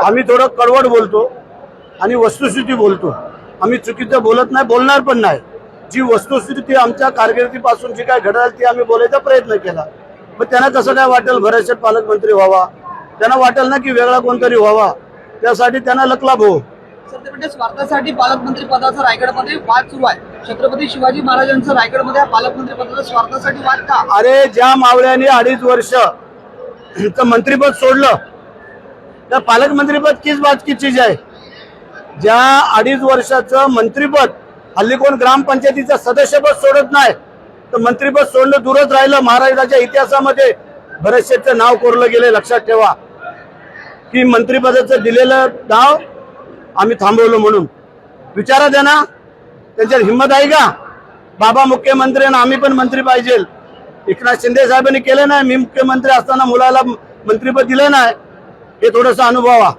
आम्ही थोडं कडवड बोलतो आणि वस्तुस्थिती बोलतो। आम्ही चुकीचं बोलत नाही, बोलणार पण नाही। जी वस्तुस्थिती आमच्या कारकिर्दीपासून जी काय घडली ती आम्ही बोलायचा प्रयत्न केला। मग त्यांना कसं काय वाटेल भरत शेठ पालकमंत्री व्हावा, त्यांना वाटेल ना की वेगळा कोणतरी व्हावा, त्यासाठी त्यांना लकलाभ हो। सर ते म्हणजे स्वार्थासाठी पालकमंत्री पदाचा रायगडमध्ये वाद सुरू आहे। छत्रपती शिवाजी महाराजांचं रायगडमध्ये पालकमंत्री पदाचा स्वार्थासाठी वाद का? अरे ज्या मावळ्याने 2.5 वर्ष मंत्रीपद सोडलं त्या पालकमंत्रीपद किस बात की चीज आहे। ज्या 2.5 वर्षाचं मंत्रीपद, हल्ली कोण ग्रामपंचायतीचं सदस्यपद सोडत नाही, तर मंत्रीपद सोडणं दूरच राहिलं। महाराष्ट्राच्या इतिहासामध्ये भरत शेठचं नाव कोरलं गेले। लक्षात ठेवा की मंत्रिपदाचं दिलेलं नाव आम्ही थांबवलं म्हणून। विचारा द्या ना, त्यांच्यात हिंमत आहे का? बाबा मुख्यमंत्री आणि आम्ही पण मंत्री पाहिजे। एकनाथ शिंदे साहेबांनी केलं नाही, मी मुख्यमंत्री असताना मुलाला मंत्रिपद दिलं नाही, हे थोडंसं अनुभवा।